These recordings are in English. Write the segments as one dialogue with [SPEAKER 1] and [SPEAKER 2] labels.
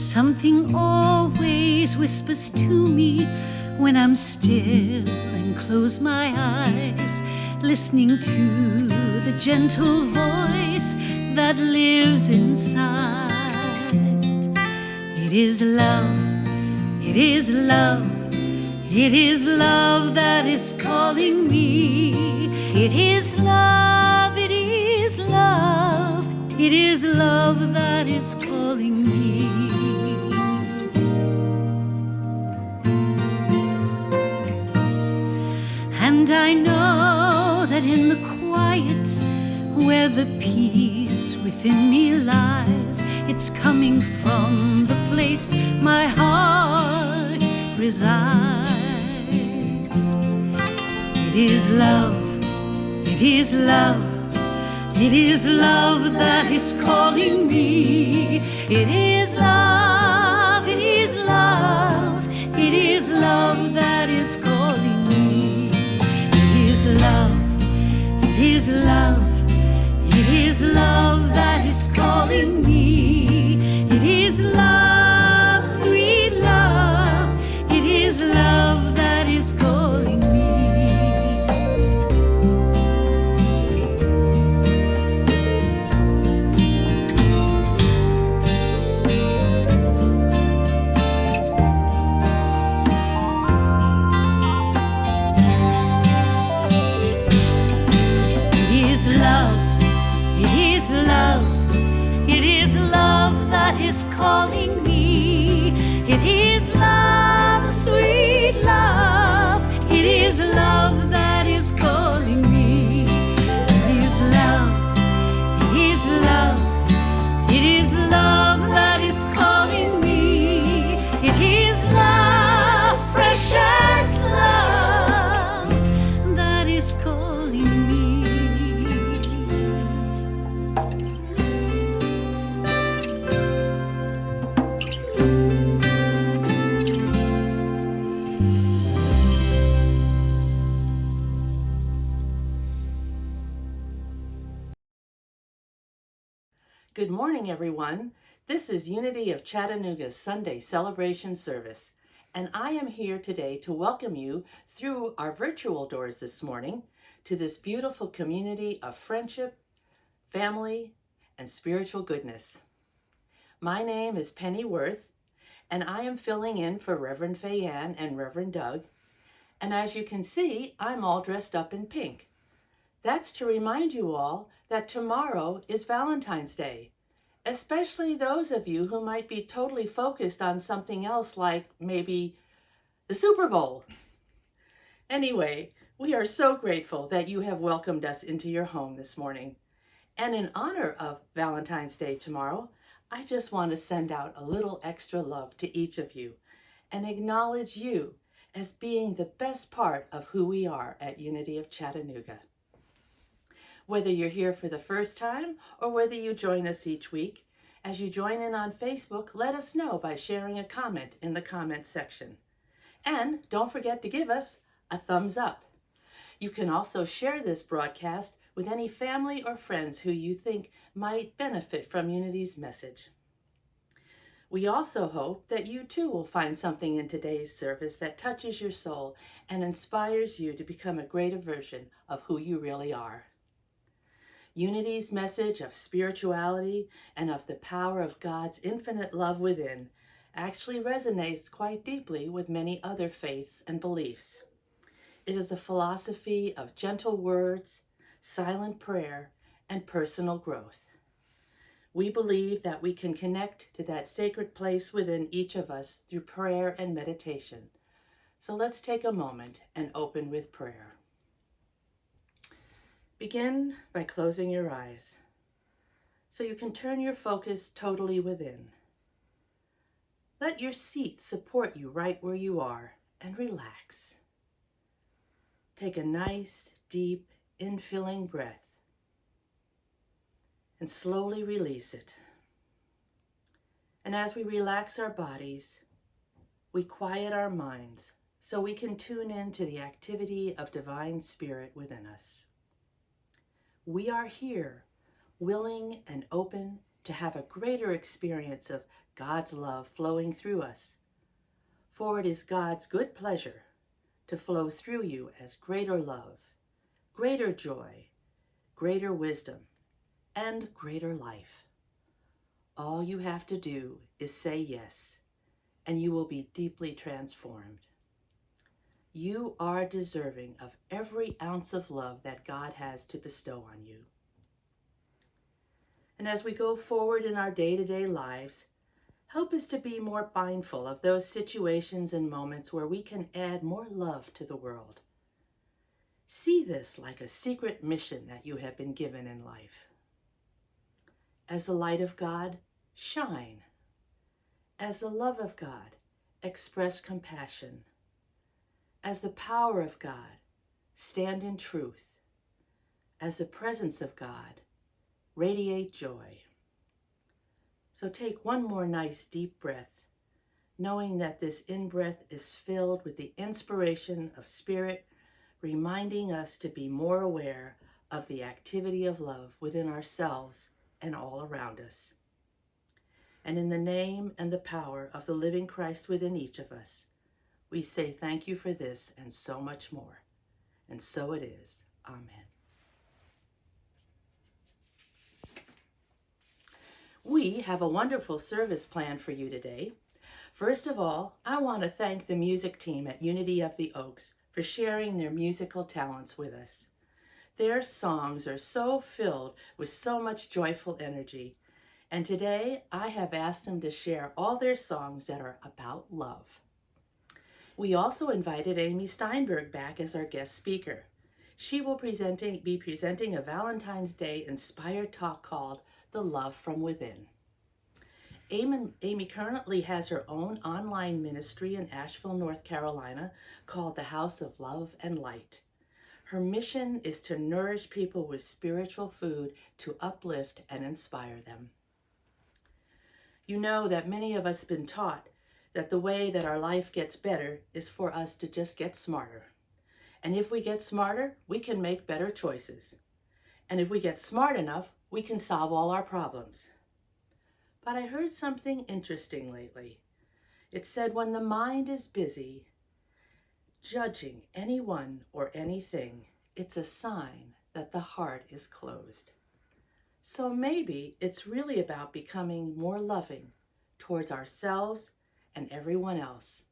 [SPEAKER 1] Something always whispers to me when I'm still and close my eyes, listening to the gentle voice that lives inside. It is love, it is love, it is love that is calling me. It is love, it is love, it is love that is calling me. And I know that in the quiet, where the peace within me lies, it's coming from the place my heart resides. It is love, it is love, it is love that is calling me. It is love, it is love, it is love that is calling me. It is love, it is love, it is love that is calling me. It is love, sweet love, it is love that is calling me. Is calling me. It is love, sweet love. It is love that is calling me. It is love, it is love, it is love that is calling me. It is love, precious love that is calling me.
[SPEAKER 2] Good morning, everyone. This is Unity of Chattanooga's Sunday celebration service, and I am here today to welcome you through our virtual doors this morning to this beautiful community of friendship, family, and spiritual goodness. My name is Penny Worth, and I am filling in for Reverend Fayanne and Reverend Doug, and as you can see, I'm all dressed up in pink. That's to remind you all that tomorrow is Valentine's Day, especially those of you who might be totally focused on something else like maybe the Super Bowl. Anyway, we are so grateful that you have welcomed us into your home this morning. And in honor of Valentine's Day tomorrow, I just want to send out a little extra love to each of you and acknowledge you as being the best part of who we are at Unity of Chattanooga. Whether you're here for the first time or whether you join us each week, as you join in on Facebook, let us know by sharing a comment in the comment section. And don't forget to give us a thumbs up. You can also share this broadcast with any family or friends who you think might benefit from Unity's message. We also hope that you too will find something in today's service that touches your soul and inspires you to become a greater version of who you really are. Unity's message of spirituality and of the power of God's infinite love within actually resonates quite deeply with many other faiths and beliefs. It is a philosophy of gentle words, silent prayer, and personal growth. We believe that we can connect to that sacred place within each of us through prayer and meditation. So let's take a moment and open with prayer. Begin by closing your eyes so you can turn your focus totally within. Let your seat support you right where you are and relax. Take a nice, deep, infilling breath and slowly release it. And as we relax our bodies, we quiet our minds so we can tune in to the activity of divine spirit within us. We are here, willing and open to have a greater experience of God's love flowing through us. For it is God's good pleasure to flow through you as greater love, greater joy, greater wisdom, and greater life. All you have to do is say yes, and you will be deeply transformed. You are deserving of every ounce of love that God has to bestow on you. And as we go forward in our day-to-day lives, help us to be more mindful of those situations and moments where we can add more love to the world. See this like a secret mission that you have been given in life. As the light of God, shine. As the love of God, express compassion. As the power of God, stand in truth. As the presence of God, radiate joy. So take one more nice deep breath, knowing that this in-breath is filled with the inspiration of Spirit, reminding us to be more aware of the activity of love within ourselves and all around us. And in the name and the power of the living Christ within each of us, we say thank you for this and so much more. And so it is. Amen. We have a wonderful service planned for you today. First of all, I want to thank the music team at Unity of the Oaks for sharing their musical talents with us. Their songs are so filled with so much joyful energy, and today I have asked them to share all their songs that are about love. We also invited Amy Steinberg back as our guest speaker. She will be presenting a Valentine's Day inspired talk called The Love from Within. Amy currently has her own online ministry in Asheville, North Carolina, called the House of Love and Light. Her mission is to nourish people with spiritual food to uplift and inspire them. You know that many of us have been taught that the way that our life gets better is for us to just get smarter. And if we get smarter, we can make better choices. And if we get smart enough, we can solve all our problems. But I heard something interesting lately. It said when the mind is busy judging anyone or anything, it's a sign that the heart is closed. So maybe it's really about becoming more loving towards ourselves and everyone else.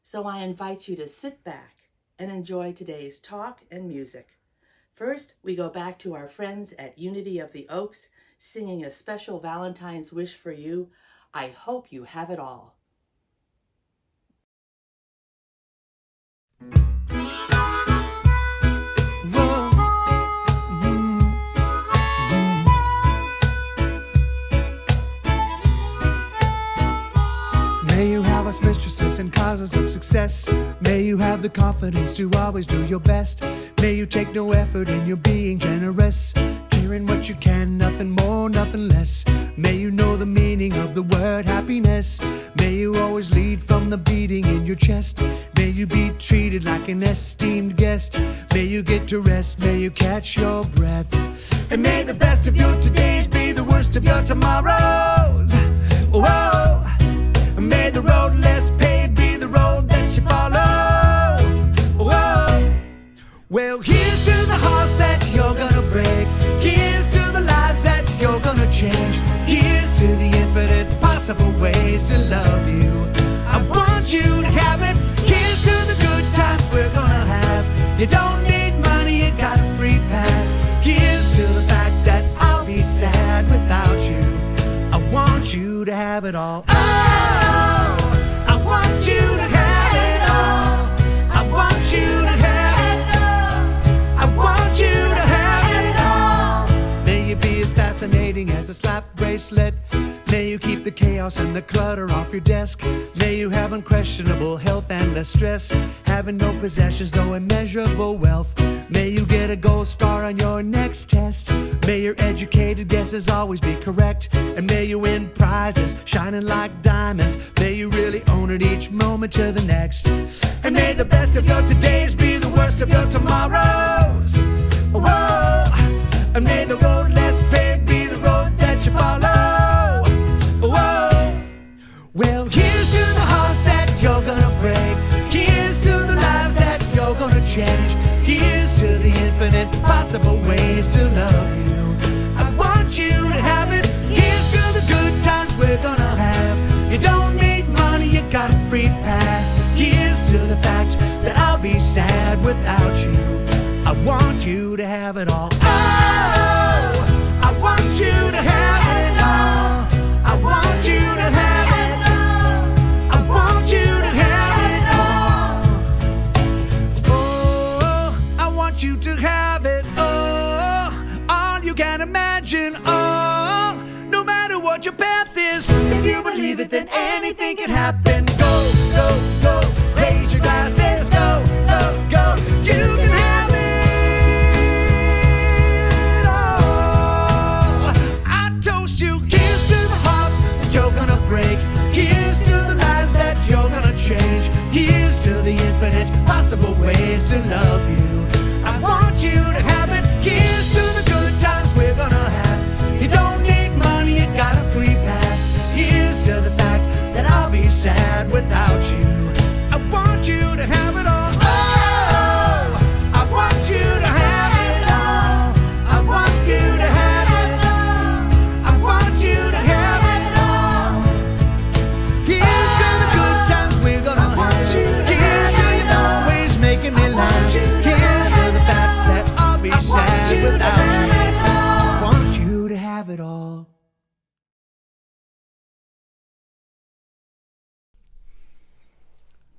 [SPEAKER 2] So I invite you to sit back and enjoy today's talk and music. First, we go back to our friends at Unity of the Oaks singing a special Valentine's wish for you. I hope you have it all.
[SPEAKER 3] May you have us mistresses and causes of success. May you have the confidence to always do your best. May you take no effort in your being generous, caring what you can, nothing more, nothing less. May you know the meaning of the word happiness. May you always lead from the beating in your chest. May you be treated like an esteemed guest. May you get to rest, may you catch your breath. And may the best of your todays be the worst of your tomorrows. Whoa. May the road less paved be the road that you follow. Whoa. Well, here's to the hearts that you're gonna break. Here's to the lives that you're gonna change. Here's to the infinite possible ways to love you. I want you to have it. Here's to the good times we're gonna have. You don't need money, you got a free pass. Here's to the fact that I'll be sad without you. I want you to have it all. I want you to have it all. I want you to have it all. I want you to have it all. May you be as fascinating as a slap bracelet. May you keep the chaos and the clutter off your desk. May you have unquestionable health and less stress. Having no possessions, though immeasurable wealth. May you get a gold star on your next test. May your educated guesses always be correct. And may you win prizes shining like diamonds. May you really own it each moment to the next. And may the best of your todays be the worst of your tomorrows. Whoa. And may the road less paved be the road that you follow. Whoa. possible ways to love you. I want you to have it. Here's to the good times we're gonna have. You don't need money, you got a free pass. Here's to the fact that I'll be sad without you. I want you to have it all. Oh, I want you to have it all. I want you to have it all. I want you to have it all. Oh, I want you to have it all you can imagine. Oh, no matter what your path is, if you believe it, then anything can happen. Go, go, go, raise your glasses. Go, go, go, you can have it all. I toast you. Here's to the hearts that you're gonna break. Here's to the lives that you're gonna change. Here's to the infinite possible ways to love you. I want you to have it. Here's to the good times we're gonna have. You don't need money, you got a free pass. Here's to the fact that I'll be sad without you. I want you to have it all. Oh, I want you to have it all. I want you to have it all. I want you to have it all. Here's to the good times we're gonna have. Here's to you always making me laugh. Here's to the fact that I'll be sad without you. I want you to have it all.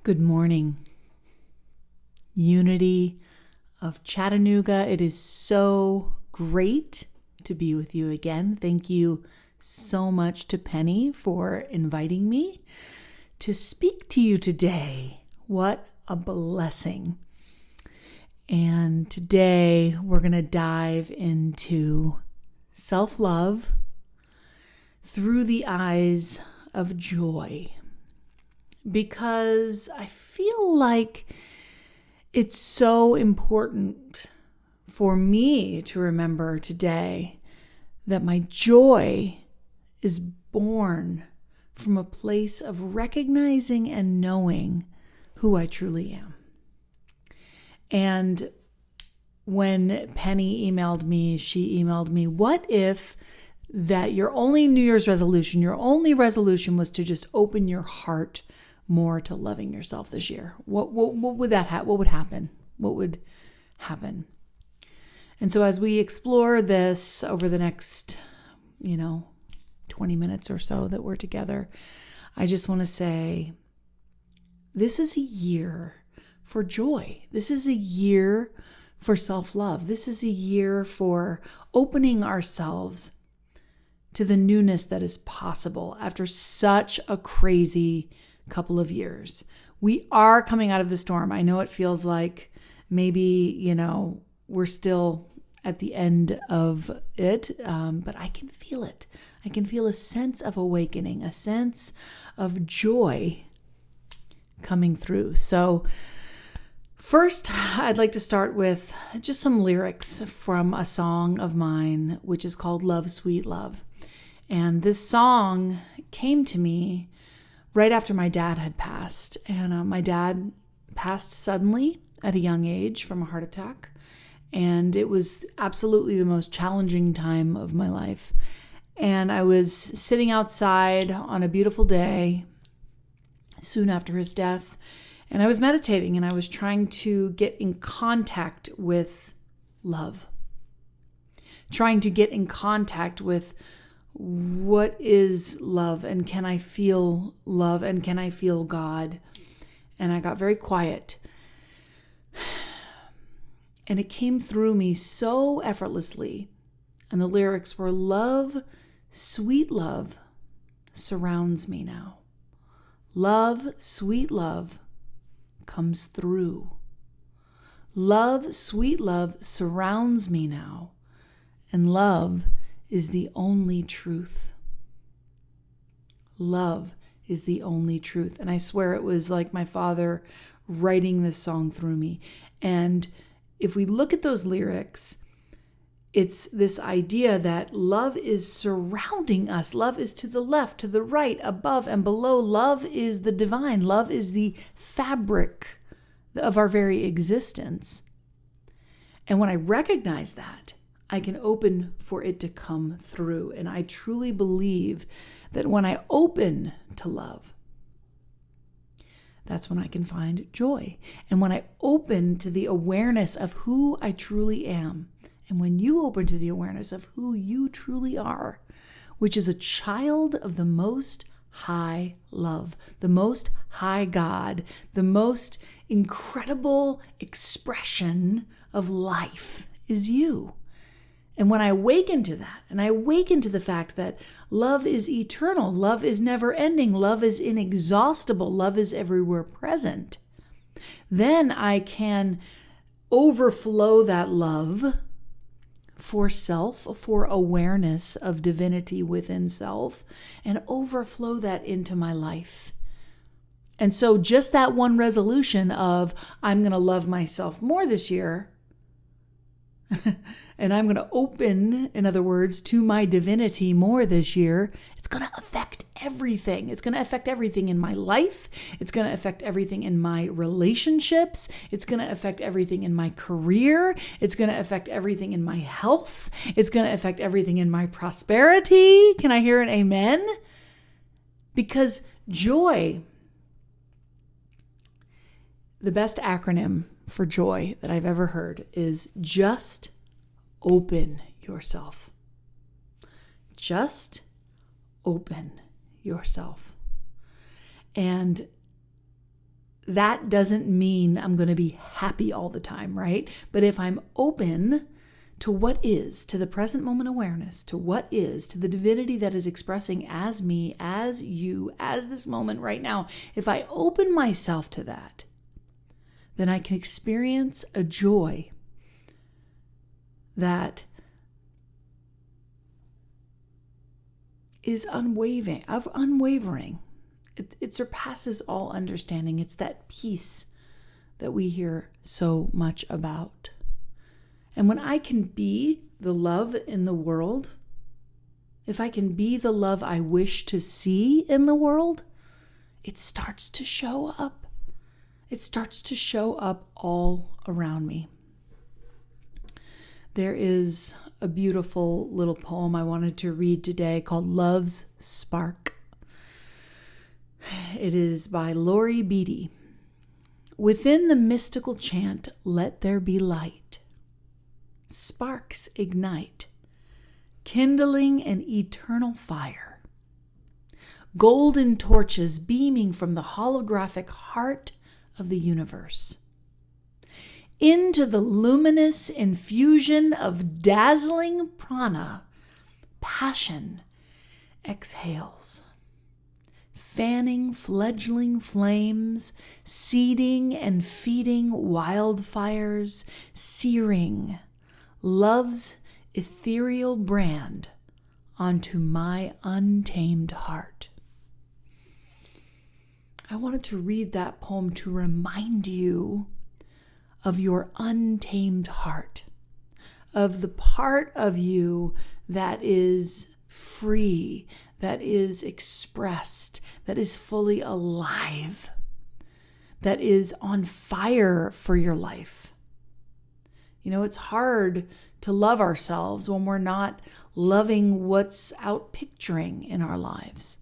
[SPEAKER 4] Good morning, Unity of Chattanooga. It is so great to be with you again. Thank you so much to Penny for inviting me to speak to you today. What a blessing. And today we're going to dive into self-love through the eyes of joy. Because I feel like it's so important for me to remember today that my joy is born from a place of recognizing and knowing who I truly am. And when Penny emailed me, she emailed me, what if that your only New Year's resolution, your only resolution was to just open your heart more to loving yourself this year? What would that what would happen? What would happen? And so as we explore this over the next, 20 minutes or so that we're together, I just want to say, this is a year for joy. This is a year for self-love. This is a year for opening ourselves to the newness that is possible after such a crazy couple of years. We are coming out of the storm. I know it feels like maybe, we're still at the end of it, but I can feel it. I can feel a sense of awakening, a sense of joy coming through. So first, I'd like to start with just some lyrics from a song of mine, which is called Love, Sweet Love. And this song came to me right after my dad had passed. And my dad passed suddenly at a young age from a heart attack. And it was absolutely the most challenging time of my life. And I was sitting outside on a beautiful day soon after his death. And I was meditating and I was trying to get in contact with love. Trying to get in contact with what is love, and can I feel love, and can I feel God? And I got very quiet. And it came through me so effortlessly. And the lyrics were, love, sweet love, surrounds me now. Love, sweet love, comes through. Love, sweet love, surrounds me now. And love is the only truth. Love is the only truth. And I swear it was like my father writing this song through me. And if we look at those lyrics, it's this idea that love is surrounding us. Love is to the left, to the right, above and below. Love is the divine. Love is the fabric of our very existence. And when I recognize that, I can open for it to come through. And I truly believe that when I open to love, that's when I can find joy. And when I open to the awareness of who I truly am, and when you open to the awareness of who you truly are, which is a child of the Most High Love, the Most High God, the most incredible expression of life is you. And when I awaken to that, and I awaken to the fact that love is eternal, love is never ending, love is inexhaustible, love is everywhere present, then I can overflow that love for self, for awareness of divinity within self, and overflow that into my life. And so just that one resolution of, I'm going to love myself more this year, and I'm going to open, in other words, to my divinity more this year, it's going to affect everything. It's going to affect everything in my life. It's going to affect everything in my relationships. It's going to affect everything in my career. It's going to affect everything in my health. It's going to affect everything in my prosperity. Can I hear an amen? Because joy, the best acronym for joy that I've ever heard is just open yourself. Just open yourself. And that doesn't mean I'm going to be happy all the time, right? But if I'm open to what is, to the present moment awareness, to what is, to the divinity that is expressing as me, as you, as this moment right now, if I open myself to that, then I can experience a joy that is unwavering. It surpasses all understanding. It's that peace that we hear so much about. And when I can be the love in the world, if I can be the love I wish to see in the world, it starts to show up. It starts to show up all around me. There is a beautiful little poem I wanted to read today called Love's Spark. It is by Lori Beatty. Within the mystical chant, let there be light. Sparks ignite, kindling an eternal fire. Golden torches beaming from the holographic heart of the universe. Into the luminous infusion of dazzling prana, passion exhales, fanning fledgling flames, seeding and feeding wildfires, searing love's ethereal brand onto my untamed heart. I wanted to read that poem to remind you of your untamed heart, of the part of you that is free, that is expressed, that is fully alive, that is on fire for your life. You know, it's hard to love ourselves when we're not loving what's out picturing in our lives.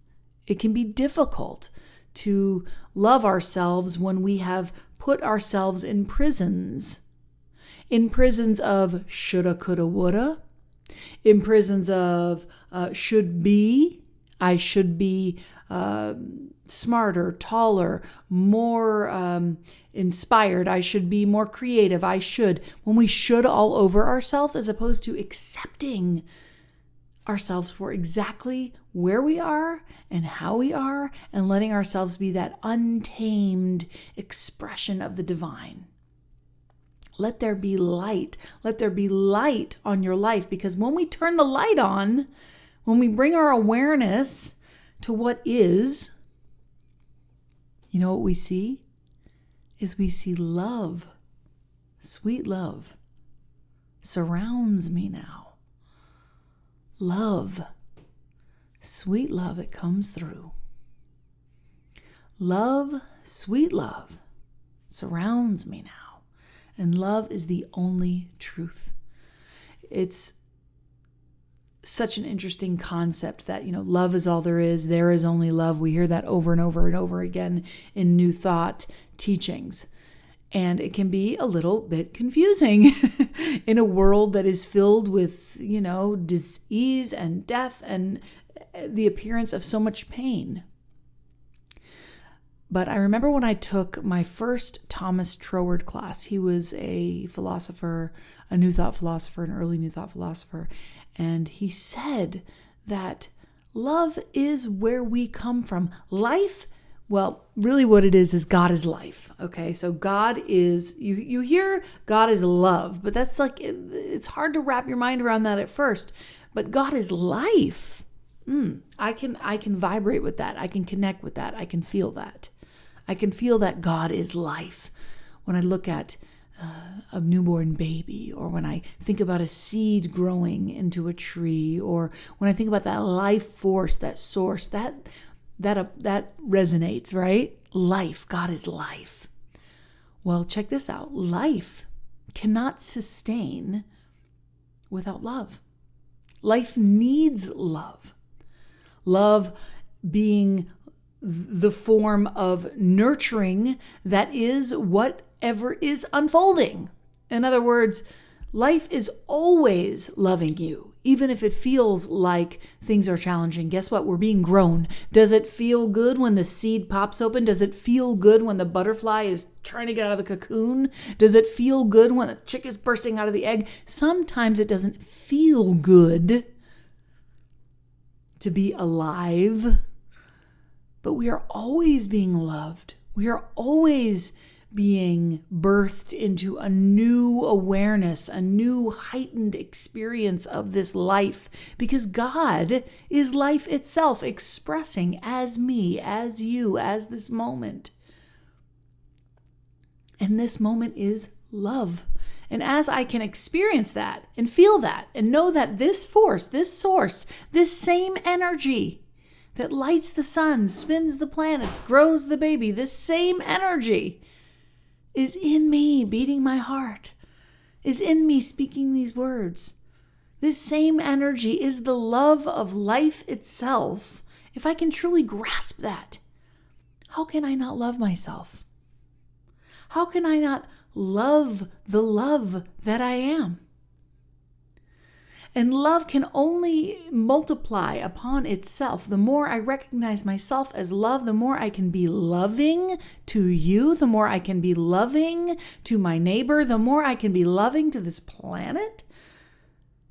[SPEAKER 4] It can be difficult to love ourselves when we have put ourselves in prisons of shoulda, coulda, woulda, in prisons of should be, I should be smarter, taller, more inspired, I should be more creative, when we should all over ourselves, as opposed to accepting ourselves for exactly where we are and how we are, and letting ourselves be that untamed expression of the divine. Let there be light. Let there be light on your life, because when we turn the light on, when we bring our awareness to what is, you know what we see? We see love. Sweet love surrounds me now. Love, sweet love, it comes through. Love, sweet love surrounds me now. And love is the only truth. It's such an interesting concept that, love is all there is only love. We hear that over and over and over again in New Thought teachings. And it can be a little bit confusing in a world that is filled with, disease and death and the appearance of so much pain. But I remember when I took my first Thomas Troward class. He was a philosopher, a New Thought philosopher, an early New Thought philosopher. And he said that love is where we come from. Life, well, really what it is God is life. Okay, so God is, you hear God is love, but that's like, it's hard to wrap your mind around that at first. But God is life. I can vibrate with that. I can connect with that. I can feel that. I can feel that God is life when I look at a newborn baby, or when I think about a seed growing into a tree, or when I think about that life force, that source, that resonates, right? Life, God is life. Well, check this out. Life cannot sustain without love. Life needs love. Love being the form of nurturing that is whatever is unfolding. In other words, life is always loving you, even if it feels like things are challenging. Guess what? We're being grown. Does it feel good when the seed pops open? Does it feel good when the butterfly is trying to get out of the cocoon? Does it feel good when the chick is bursting out of the egg? Sometimes it doesn't feel good to be alive, but we are always being loved. We are always being birthed into a new awareness, a new heightened experience of this life, because God is life itself, expressing as me, as you, as this moment. And this moment is love. And as I can experience that and feel that and know that this force, this source, this same energy that lights the sun, spins the planets, grows the baby, this same energy is in me, beating my heart, is in me speaking these words. This same energy is the love of life itself. If I can truly grasp that, how can I not love myself? How can I not love the love that I am? And love can only multiply upon itself. The more I recognize myself as love, the more I can be loving to you, the more I can be loving to my neighbor, the more I can be loving to this planet.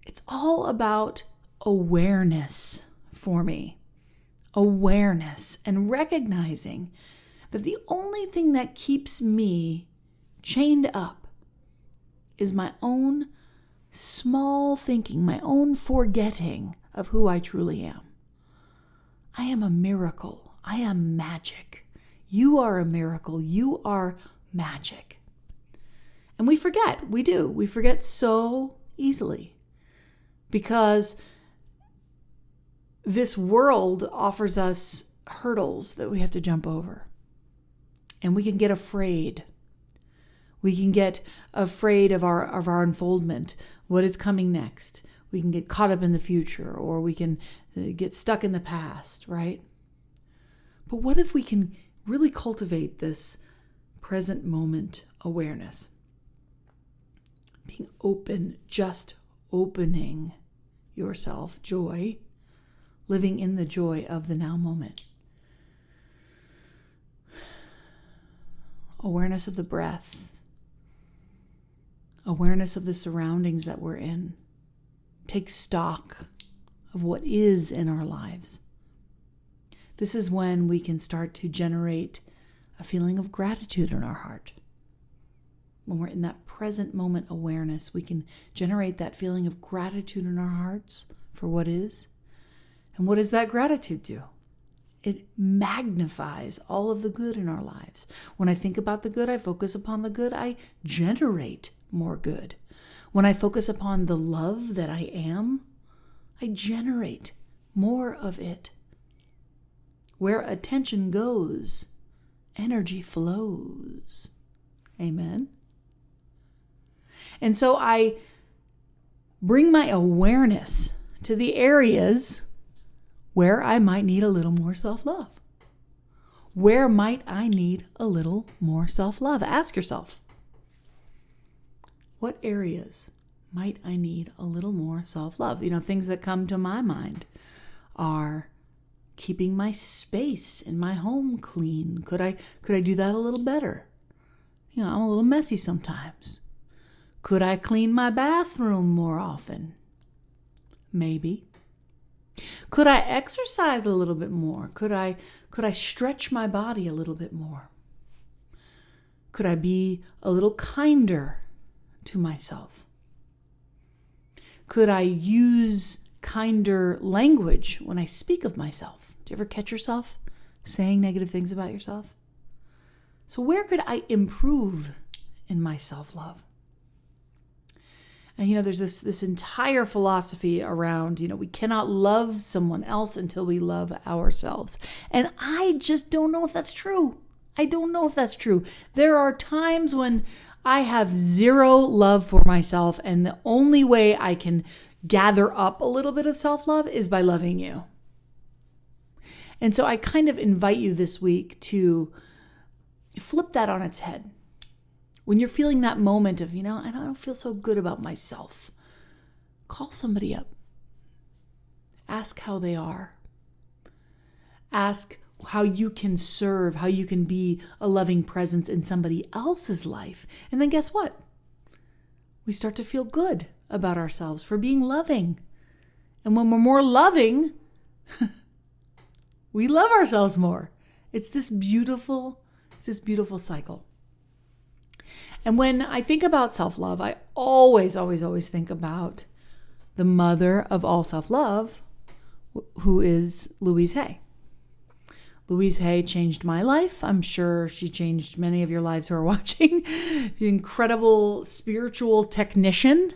[SPEAKER 4] It's all about awareness for me. Awareness and recognizing that the only thing that keeps me chained up is my own small thinking, my own forgetting of who I truly am. I am a miracle. I am magic. You are a miracle. You are magic. And we forget. We do. We forget so easily because this world offers us hurdles that we have to jump over. And we can get afraid. We can get afraid of our unfoldment, what is coming next. We can get caught up in the future, or we can get stuck in the past, right? But what if we can really cultivate this present moment awareness? Being open, just opening yourself, joy, living in the joy of the now moment. Awareness of the breath. Awareness of the surroundings that we're in. Take stock of what is in our lives. This is when we can start to generate a feeling of gratitude in our heart. When we're in that present moment awareness, we can generate that feeling of gratitude in our hearts for what is. And what does that gratitude do? It magnifies all of the good in our lives. When I think about the good, I focus upon the good, I generate more good. When I focus upon the love that I am, I generate more of it. Where attention goes, energy flows. Amen. And so I bring my awareness to the areas where I might need a little more self-love. Where might I need a little more self-love? Ask yourself, what areas might I need a little more self-love? Things that come to my mind are keeping my space in my home clean. Could I do that a little better? I'm a little messy sometimes. Could I clean my bathroom more often? Maybe. Could I exercise a little bit more? Could I stretch my body a little bit more? Could I be a little kinder to myself? Could I use kinder language when I speak of myself? Do you ever catch yourself saying negative things about yourself? So where could I improve in my self-love? And there's this entire philosophy around, we cannot love someone else until we love ourselves. And I just don't know if that's true. I don't know if that's true. There are times when I have zero love for myself, and the only way I can gather up a little bit of self-love is by loving you. And so I kind of invite you this week to flip that on its head. When you're feeling that moment of, I don't feel so good about myself, call somebody up. Ask how they are. Ask how you can serve, how you can be a loving presence in somebody else's life. And then guess what? We start to feel good about ourselves for being loving. And when we're more loving, we love ourselves more. It's this beautiful cycle. And when I think about self-love, I always think about the mother of all self-love, who is Louise Hay. Louise Hay changed my life. I'm sure she changed many of your lives who are watching. The incredible spiritual technician.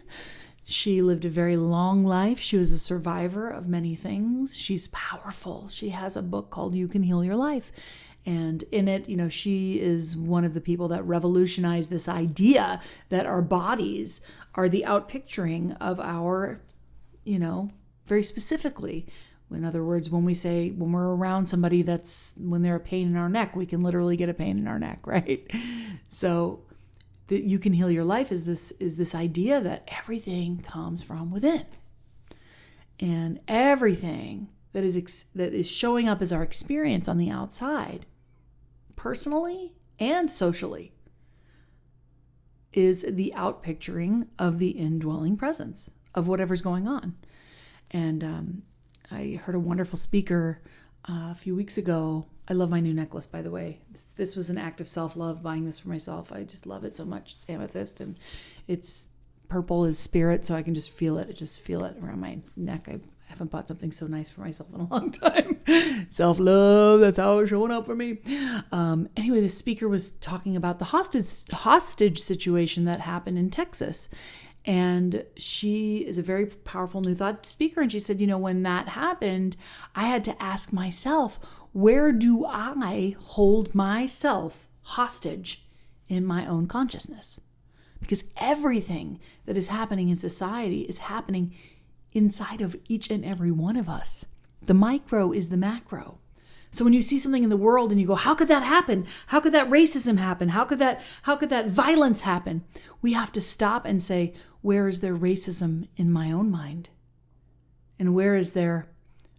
[SPEAKER 4] She lived a very long life. She was a survivor of many things. She's powerful. She has a book called You Can Heal Your Life. And in it, she is one of the people that revolutionized this idea that our bodies are the outpicturing of our, very specifically. In other words, when we're around somebody when they're a pain in our neck, we can literally get a pain in our neck, right? So that You Can Heal Your Life is this idea that everything comes from within. And everything that is showing up as our experience on the outside, personally and socially, is the outpicturing of the indwelling presence of whatever's going on. And I heard a wonderful speaker a few weeks ago. I love my new necklace, by the way. This was an act of self-love, buying this for myself. I just love it so much. It's amethyst, and it's purple is spirit, so I can just feel it. I just feel it around my neck. I haven't bought something so nice for myself in a long time. Self-love, that's how it's showing up for me. Anyway, the speaker was talking about the hostage situation that happened in Texas. And she is a very powerful New Thought speaker. And she said, when that happened, I had to ask myself, where do I hold myself hostage in my own consciousness? Because everything that is happening in society is happening inside of each and every one of us. The micro is the macro. So when you see something in the world and you go, how could that happen? How could that racism happen? How could that violence happen? We have to stop and say, where is there racism in my own mind? And where is there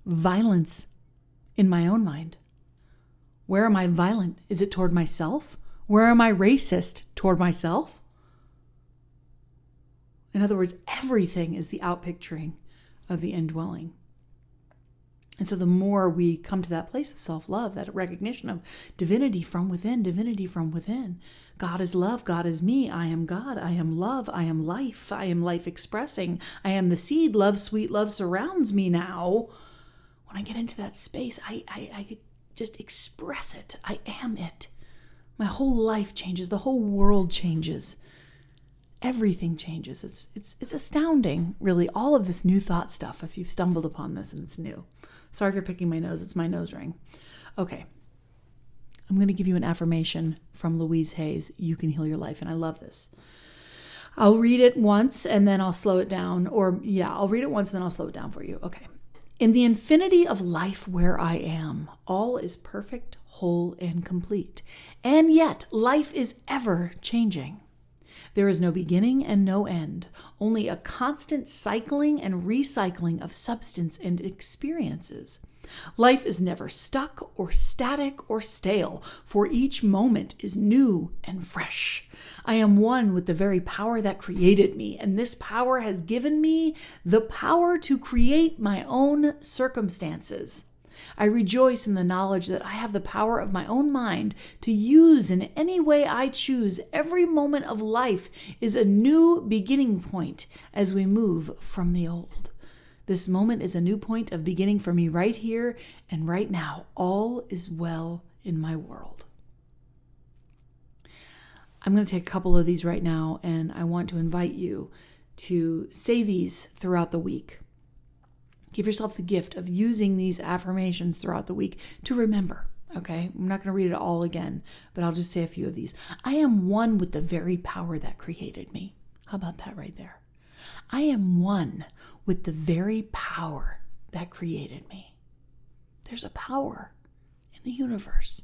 [SPEAKER 4] violence in my own mind? Where am I violent? Is it toward myself? Where am I racist? Toward myself? In other words, everything is the outpicturing of the indwelling. And so the more we come to that place of self-love, that recognition of divinity from within. God is love, God is me, I am God, I am love, I am life expressing, I am the seed, love, sweet love surrounds me now. When I get into that space, I just express it, I am it. My whole life changes, the whole world changes. Everything changes. It's astounding, really, all of this new thought stuff, if you've stumbled upon this and it's new. Sorry if you're picking my nose. It's my nose ring. Okay. I'm going to give you an affirmation from Louise Hay's You Can Heal Your Life, and I love this. I'll read it once and then I'll slow it down. I'll read it once and then I'll slow it down for you. Okay. In the infinity of life where I am, all is perfect, whole, and complete. And yet, life is ever changing. There is no beginning and no end, only a constant cycling and recycling of substance and experiences. Life is never stuck or static or stale, for each moment is new and fresh. I am one with the very power that created me, and this power has given me the power to create my own circumstances. I rejoice in the knowledge that I have the power of my own mind to use in any way I choose. Every moment of life is a new beginning point as we move from the old. This moment is a new point of beginning for me right here and right now. All is well in my world. I'm going to take a couple of these right now, and I want to invite you to say these throughout the week. Give yourself the gift of using these affirmations throughout the week to remember, okay? I'm not going to read it all again, but I'll just say a few of these. I am one with the very power that created me. How about that right there? I am one with the very power that created me. There's a power in the universe,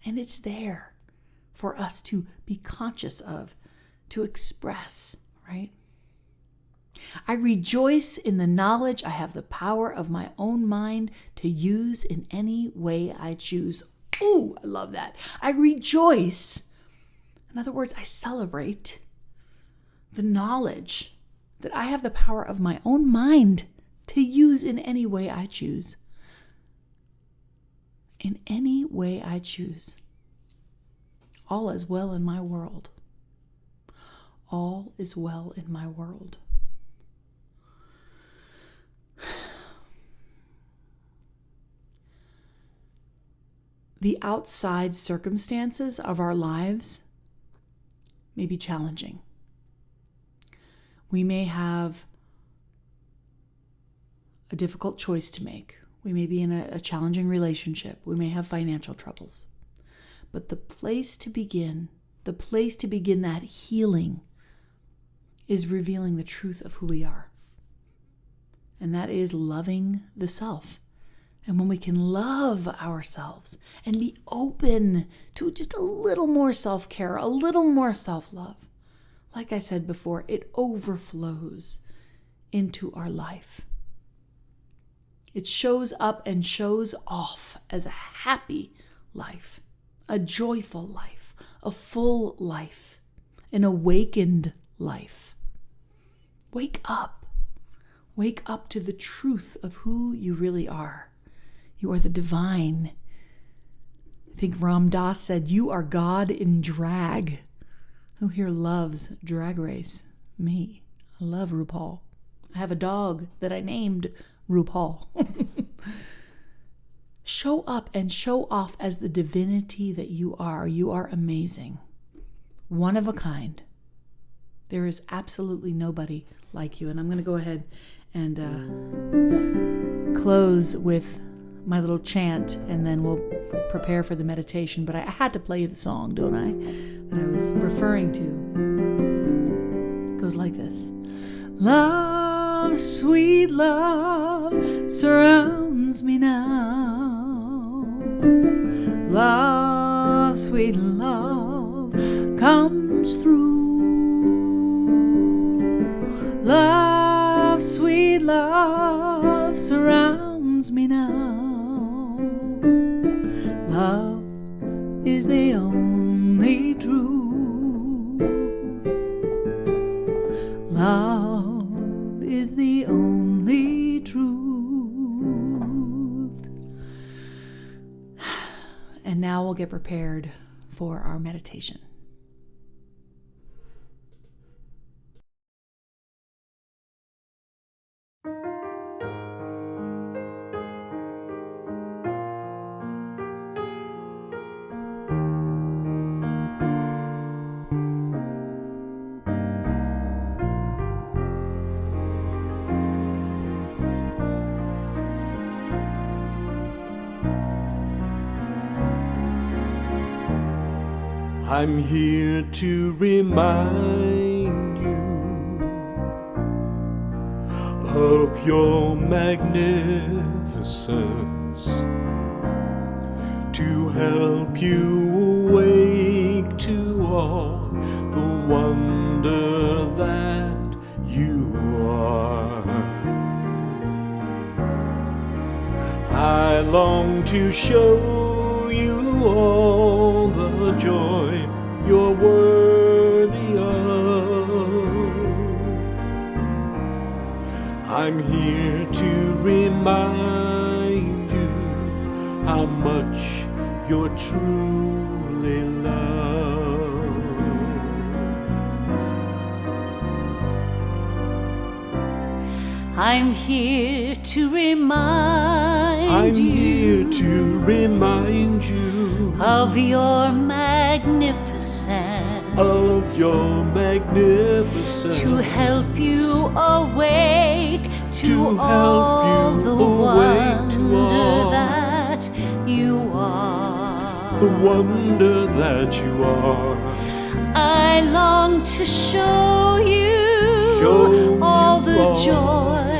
[SPEAKER 4] and it's there for us to be conscious of, to express, right? I rejoice in the knowledge I have the power of my own mind to use in any way I choose. Ooh, I love that. I rejoice. In other words, I celebrate the knowledge that I have the power of my own mind to use in any way I choose. In any way I choose. All is well in my world. All is well in my world. The outside circumstances of our lives may be challenging. We may have a difficult choice to make. We may be in a challenging relationship. We may have financial troubles. But the place to begin that healing is revealing the truth of who we are. And that is loving the self. And when we can love ourselves and be open to just a little more self-care, a little more self-love, like I said before, it overflows into our life. It shows up and shows off as a happy life, a joyful life, a full life, an awakened life. Wake up. Wake up to the truth of who you really are. You are the divine. I think Ram Dass said, you are God in drag. Who here loves Drag Race? Me. I love RuPaul. I have a dog that I named RuPaul. Show up and show off as the divinity that you are. You are amazing. One of a kind. There is absolutely nobody like you. And I'm going to go ahead and close with my little chant, and then we'll prepare for the meditation. But I had to play the song, don't I? That I was referring to. It goes like this. Love, sweet love, surrounds me now. Love, sweet love, comes through. Love, sweet love, surrounds me now. Love is the only truth. Love is the only truth. And now we'll get prepared for our meditation.
[SPEAKER 5] I'm here to remind of your magnificence, to help you awake to all the wonder that you are. I long to show you all the joy you're worthy of. I'm here to remind you how much you're truly loved.
[SPEAKER 1] I'm here to remind
[SPEAKER 5] I'm
[SPEAKER 1] you
[SPEAKER 5] here to remind you
[SPEAKER 1] of your magnificence, to help you awake to all the wonder that you are.
[SPEAKER 5] The wonder that you are.
[SPEAKER 1] I long to show you all the joy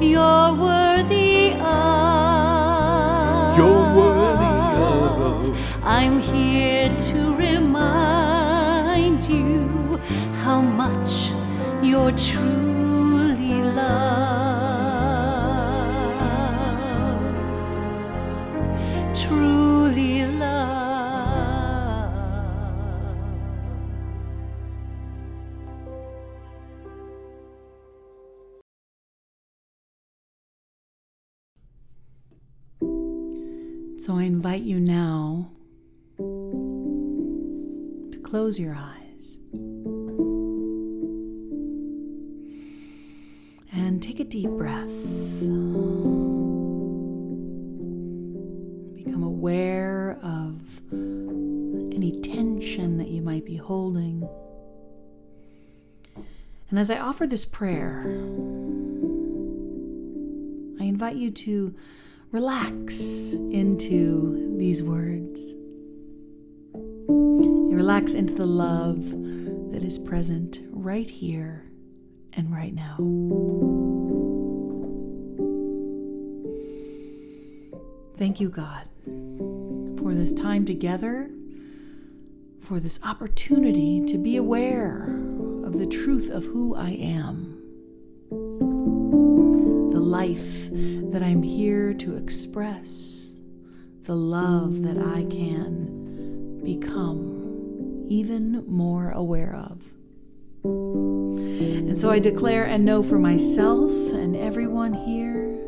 [SPEAKER 1] you're worthy of.
[SPEAKER 5] You're worthy of.
[SPEAKER 1] I'm here to remind you how much you're truly loved. Truly loved.
[SPEAKER 4] So I invite you now to close your eyes and take a deep breath. Become aware of any tension that you might be holding. And as I offer this prayer, I invite you to relax into these words. Relax into the love that is present right here and right now. Thank you, God, for this time together, for this opportunity to be aware of the truth of who I am, the life that I'm here to express, the love that I can become even more aware of. And so I declare and know for myself and everyone here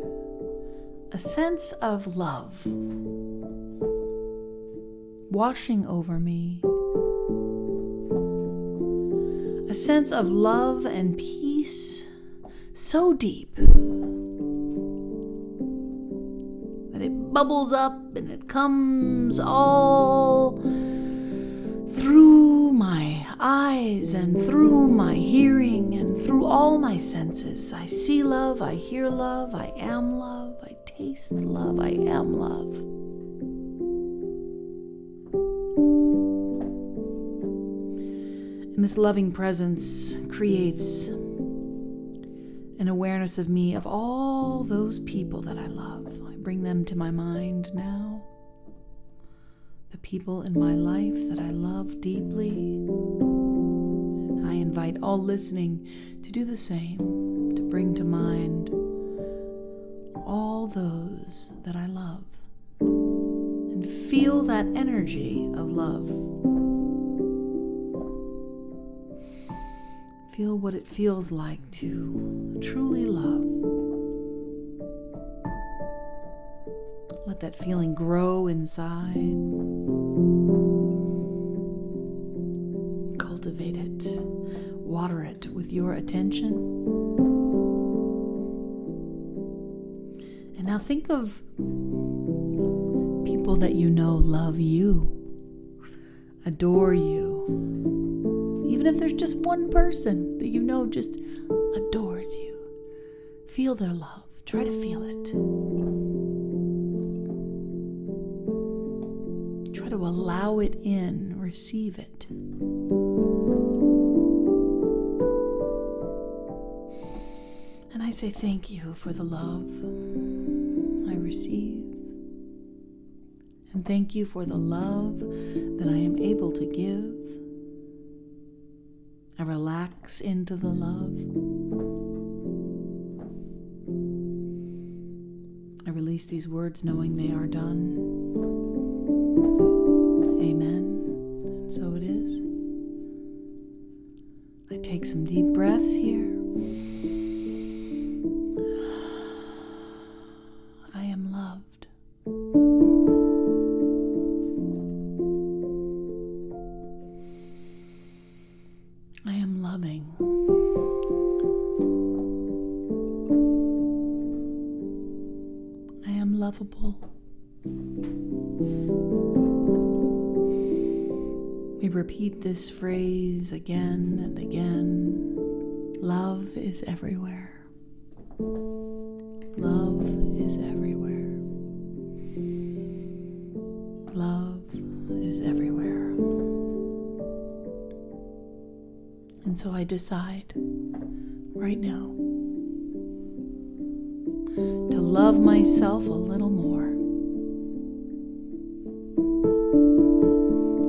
[SPEAKER 4] a sense of love washing over me, a sense of love and peace so deep that it bubbles up and it comes all through my eyes and through my hearing and through all my senses. I see love, I hear love, I am love, I taste love, I am love. And this loving presence creates an awareness of me, of all those people that I love. I bring them to my mind now. The people in my life that I love deeply. And I invite all listening to do the same, to bring to mind all those that I love and feel that energy of love. Feel what it feels like to truly love. Let that feeling grow inside. Cultivate it. Water it with your attention. And now think of people that you know love you, adore you. Even if there's just one person that you know just adores you, feel their love. Try to feel it. Try to allow it in, receive it. And I say thank you for the love I receive. And thank you for the love that I am able to give. I relax into the love. I release these words knowing they are done. Amen. And so it is. I take some deep breaths here. I am loved. I am loving. I am lovable. We repeat this phrase again and again. Love is everywhere. Love is everywhere. Love is everywhere. And so I decide right now to love myself a little more.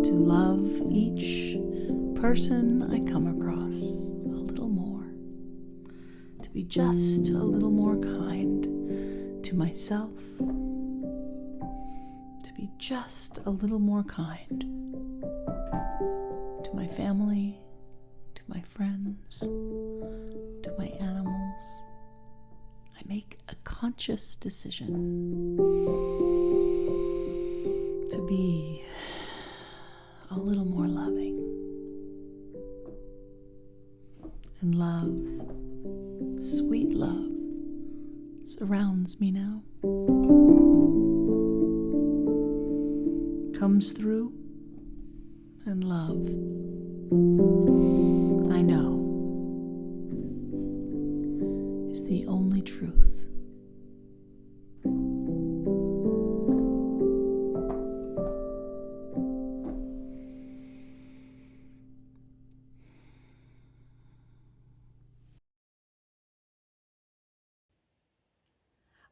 [SPEAKER 4] To love each person I come across a little more. To be just a little more kind to myself. To be just a little more kind to my family, to my friends, to my animals. I make a conscious decision to be a little more loving. And love, sweet love, surrounds me now. Comes through, and love, I know, is the only truth.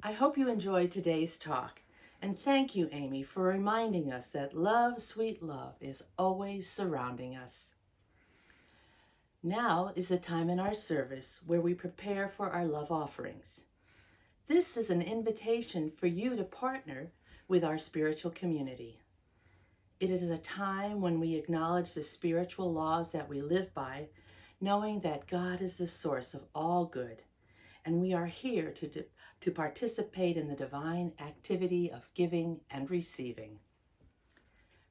[SPEAKER 2] I hope you enjoyed today's talk, and thank you, Amy, for reminding us that love, sweet love, is always surrounding us. Now is the time in our service where we prepare for our love offerings. This is an invitation for you to partner with our spiritual community. It is a time when we acknowledge the spiritual laws that we live by, knowing that God is the source of all good, and we are here to participate in the divine activity of giving and receiving.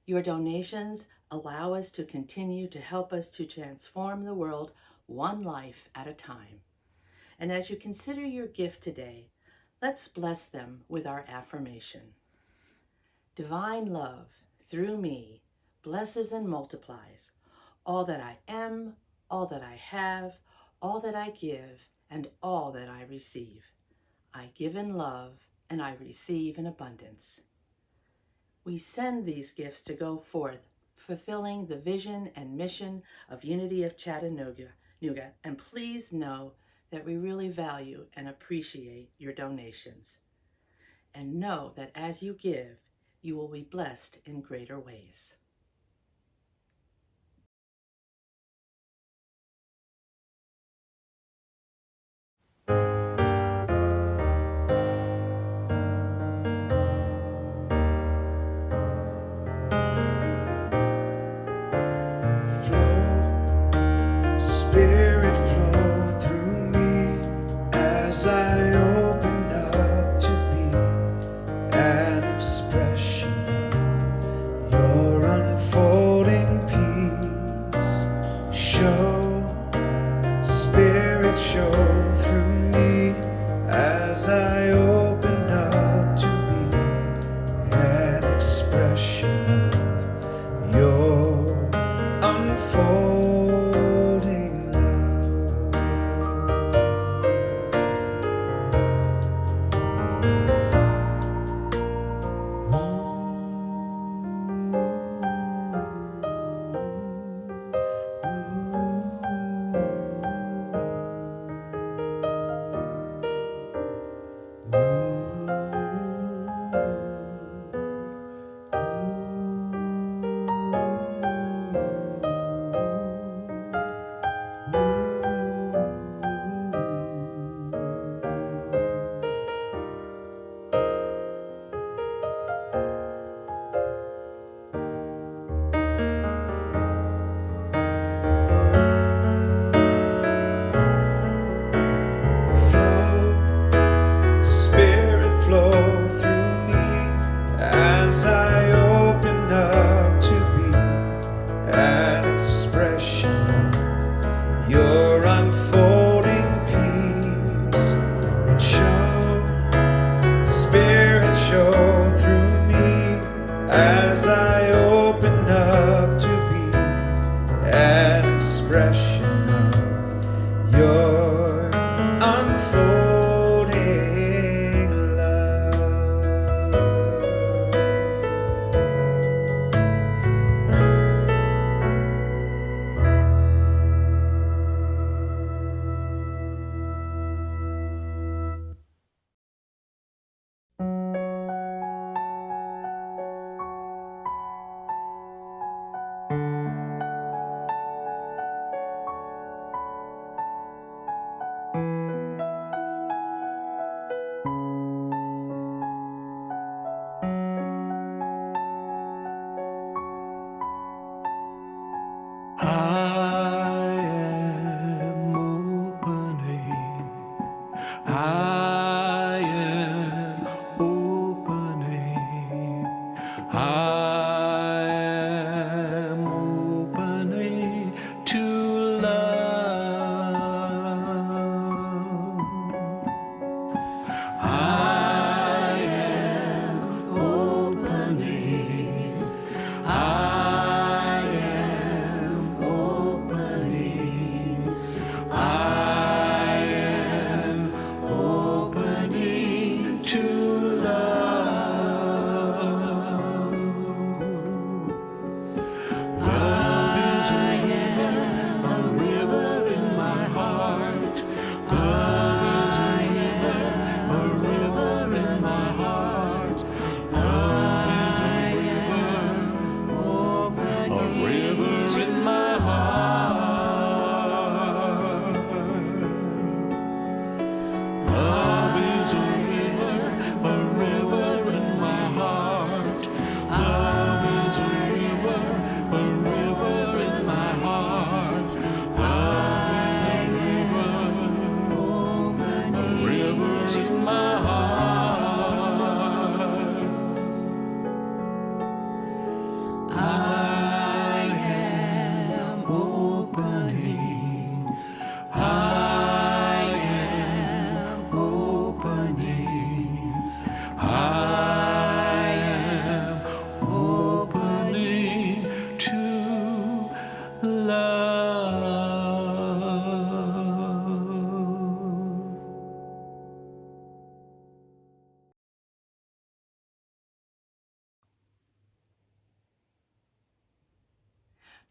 [SPEAKER 2] Your donations allow us to continue to help us to transform the world one life at a time. And as you consider your gift today, let's bless them with our affirmation. Divine love, through me, blesses and multiplies all that I am, all that I have, all that I give, and all that I receive. I give in love, and I receive in abundance. We send these gifts to go forth, fulfilling the vision and mission of Unity of Chattanooga, and please know that we really value and appreciate your donations. And know that as you give, you will be blessed in greater ways.
[SPEAKER 3] Spirit flow through me as I open up to be an expression of your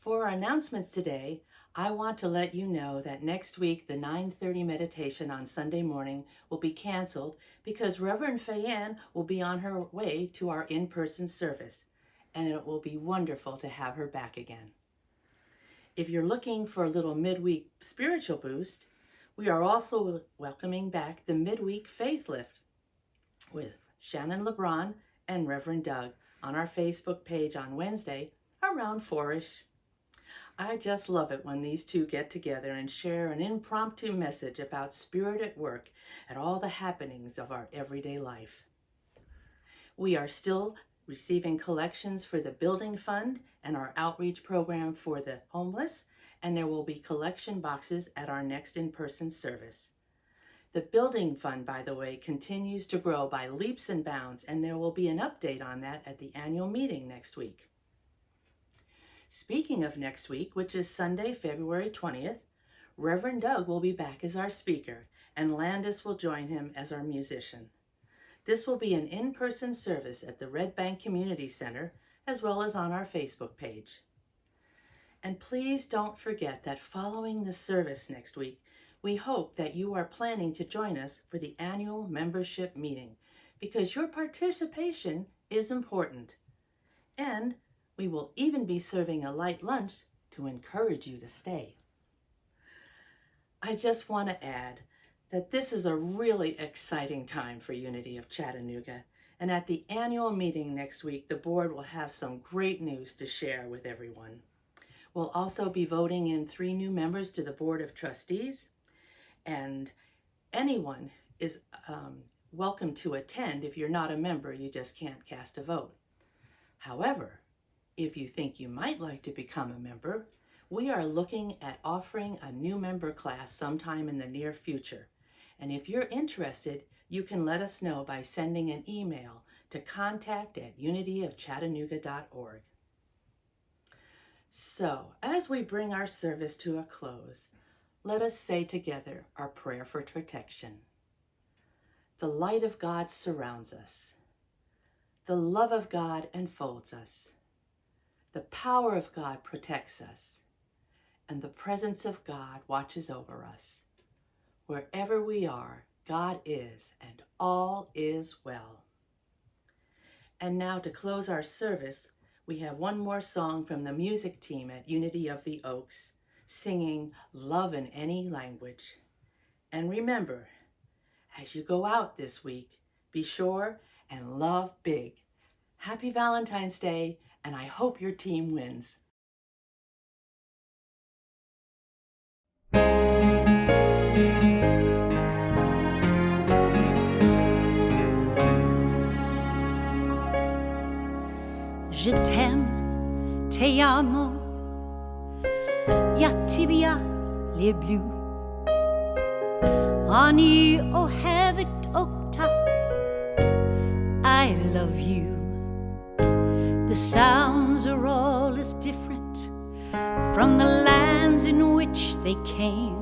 [SPEAKER 2] For our announcements today, I want to let you know that next week the 9:30 meditation on Sunday morning will be canceled because Reverend Fayanne will be on her way to our in-person service, and it will be wonderful to have her back again. If you're looking for a little midweek spiritual boost, we are also welcoming back the midweek faith lift with Shannon LeBron and Reverend Doug on our Facebook page on Wednesday around 4-ish. I just love it when these two get together and share an impromptu message about spirit at work at all the happenings of our everyday life. We are still receiving collections for the Building Fund and our outreach program for the homeless, and there will be collection boxes at our next in-person service. The Building Fund, by the way, continues to grow by leaps and bounds, and there will be an update on that at the annual meeting next week. Speaking of next week, which is Sunday, February 20th, Reverend Doug will be back as our speaker, and Landis will join him as our musician. This will be an in-person service at the Red Bank Community Center, as well as on our Facebook page. And please don't forget that following the service next week, we hope that you are planning to join us for the annual membership meeting, because your participation is important. And we will even be serving a light lunch to encourage you to stay. I just want to add that this is a really exciting time for Unity of Chattanooga, and at the annual meeting next week, the board will have some great news to share with everyone. We'll also be voting in 3 new members to the Board of Trustees, and anyone is welcome to attend. If you're not a member, you just can't cast a vote. However, if you think you might like to become a member, we are looking at offering a new member class sometime in the near future. And if you're interested, you can let us know by sending an email to contact@unityofchattanooga.org. So, as we bring our service to a close, let us say together our prayer for protection. The light of God surrounds us. The love of God enfolds us. The power of God protects us, and the presence of God watches over us. Wherever we are, God is, and all is well. And now to close our service, we have one more song from the music team at Unity of the Oaks, singing Love in Any Language. And remember, as you go out this week, be sure and love big. Happy Valentine's Day, and I hope your team wins.
[SPEAKER 1] Je t'aime, te amo, Yattibia les blue. Ani ohevet okta, I love you. The sounds are all as different from the lands in which they came.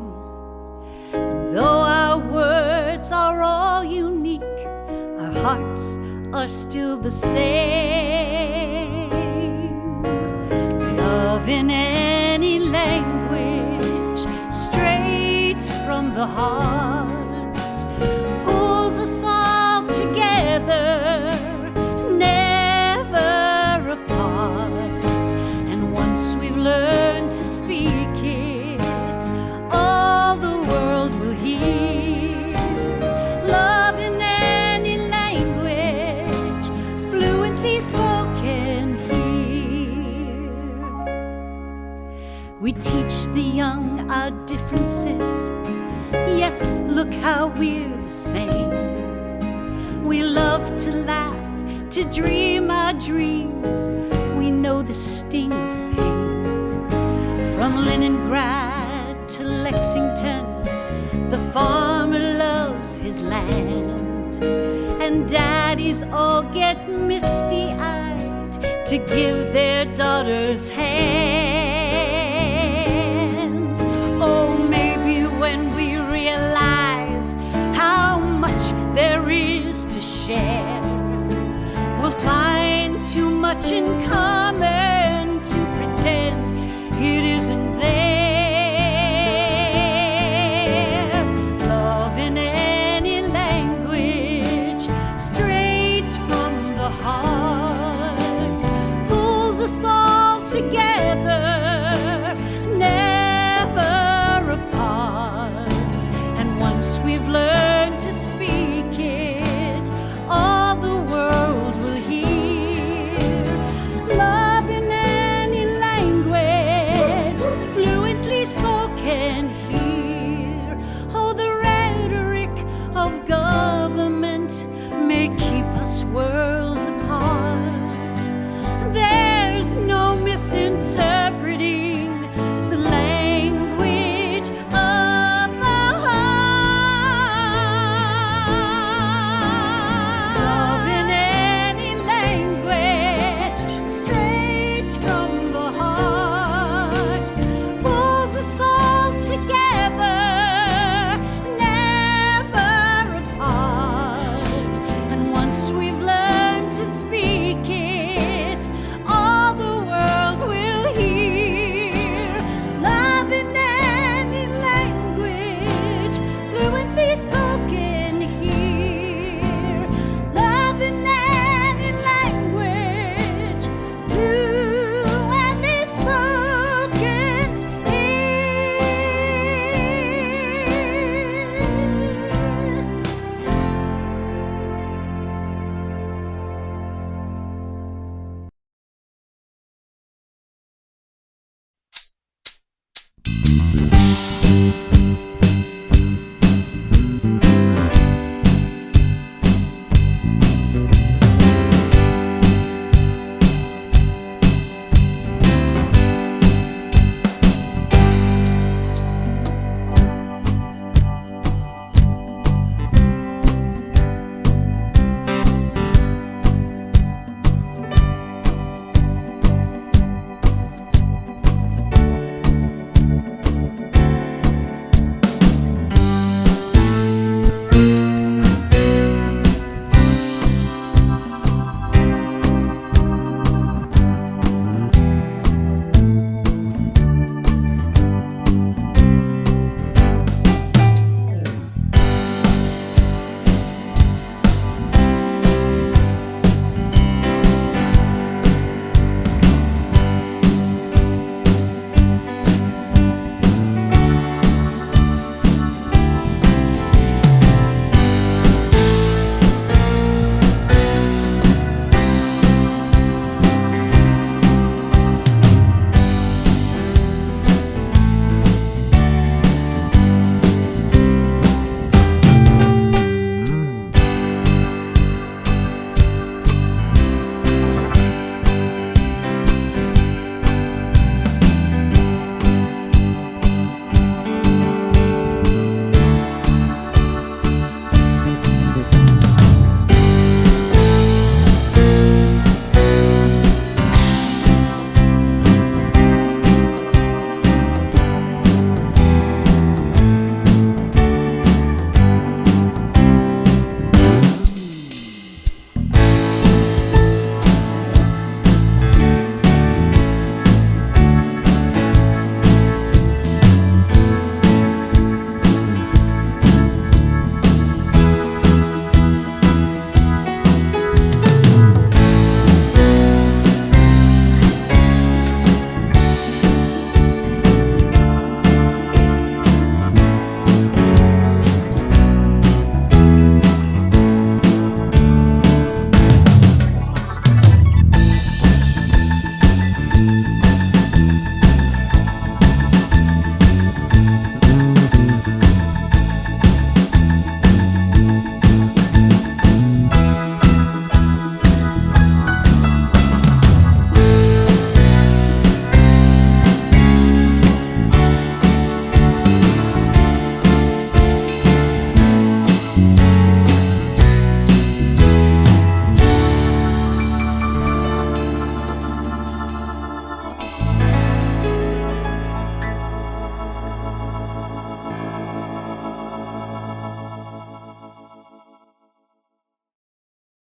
[SPEAKER 1] And though our words are all unique, our hearts are still the same. Love in any language, straight from the heart, pulls us all together, never apart. And once we've learned to speak it, all the world will hear. Love in any language, fluently spoken here. We teach the young our differences, yet look how we're the same. We love to laugh, to dream our dreams. We know the sting of pain. From Leningrad to Lexington, the farmer loves his land. And daddies all get misty-eyed to give their daughters hands. Oh, maybe when we realize how much there is to share, we'll find too much in common.